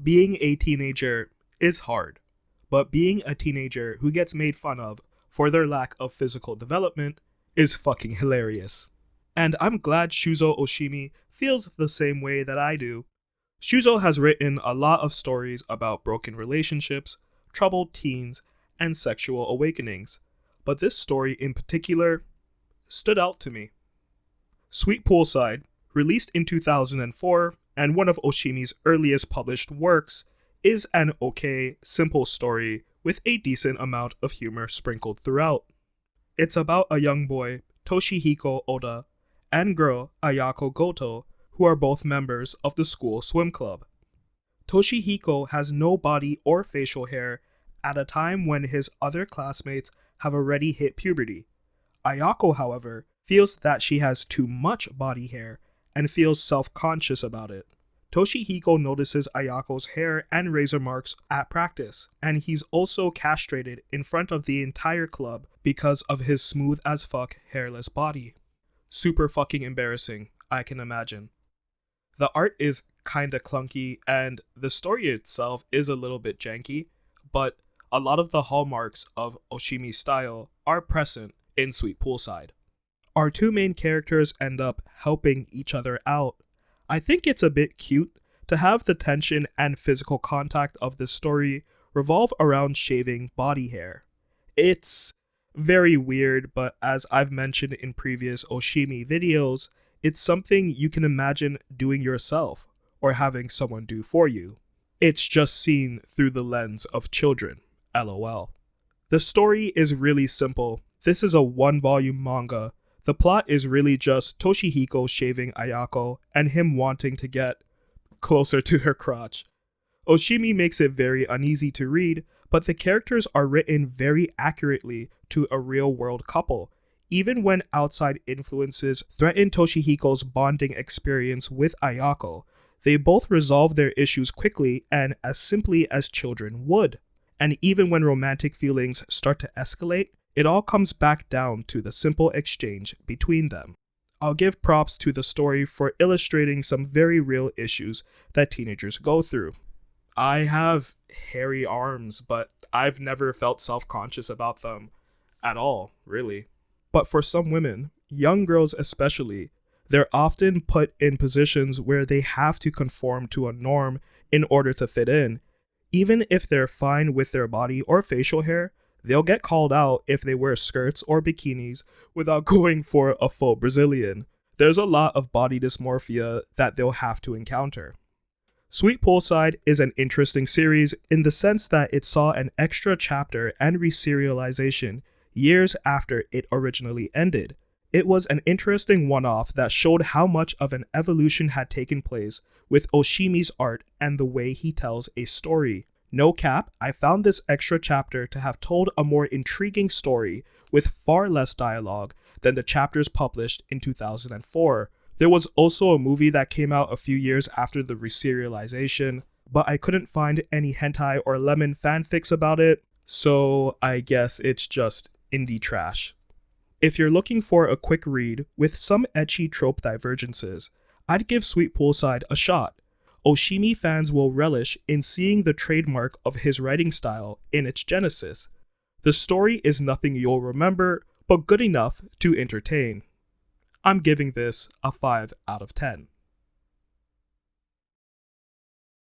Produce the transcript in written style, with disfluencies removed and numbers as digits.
Being a teenager is hard, but being a teenager who gets made fun of for their lack of physical development is fucking hilarious. And I'm glad Shuzo Oshimi feels the same way that I do. Shuzo has written a lot of stories about broken relationships, troubled teens, and sexual awakenings, but this story in particular stood out to me. Sweet Poolside, released in 2004 and one of Oshimi's earliest published works, is an okay, simple story with a decent amount of humor sprinkled throughout. It's about a young boy, Toshihiko Oda, and girl, Ayako Goto, who are both members of the school swim club. Toshihiko has no body or facial hair at a time when his other classmates have already hit puberty. Ayako, however, feels that she has too much body hair and feels self-conscious about it. Toshihiko notices Ayako's hair and razor marks at practice, and he's also castrated in front of the entire club because of his smooth as fuck hairless body. Super fucking embarrassing, I can imagine. The art is kinda clunky and the story itself is a little bit janky, but a lot of the hallmarks of Oshimi's style are present in Sweet Poolside. Our two main characters end up helping each other out. I think it's a bit cute to have the tension and physical contact of this story revolve around shaving body hair. It's very weird, but as I've mentioned in previous Oshimi videos, it's something you can imagine doing yourself or having someone do for you. It's just seen through the lens of children, LOL. The story is really simple. This is a 1-volume manga. The plot is really just Toshihiko shaving Ayako and him wanting to get closer to her crotch. Oshimi makes it very uneasy to read, but the characters are written very accurately to a real-world couple. Even when outside influences threaten Toshihiko's bonding experience with Ayako, they both resolve their issues quickly and as simply as children would. And even when romantic feelings start to escalate, it all comes back down to the simple exchange between them. I'll give props to the story for illustrating some very real issues that teenagers go through. I have hairy arms, but I've never felt self-conscious about them at all, really. But for some women, young girls especially, they're often put in positions where they have to conform to a norm in order to fit in. Even if they're fine with their body or facial hair, they'll get called out if they wear skirts or bikinis without going for a full Brazilian. There's a lot of body dysmorphia that they'll have to encounter. Sweet Poolside is an interesting series in the sense that it saw an extra chapter and reserialization years after it originally ended. It was an interesting one-off that showed how much of an evolution had taken place with Oshimi's art and the way he tells a story. No cap, I found this extra chapter to have told a more intriguing story with far less dialogue than the chapters published in 2004. There was also a movie that came out a few years after the reserialization, but I couldn't find any hentai or lemon fanfics about it, so I guess it's just indie trash. If you're looking for a quick read with some ecchi trope divergences, I'd give Sweet Poolside a shot. Oshimi fans will relish in seeing the trademark of his writing style in its genesis. The story is nothing you'll remember, but good enough to entertain. I'm giving this a 5 out of 10.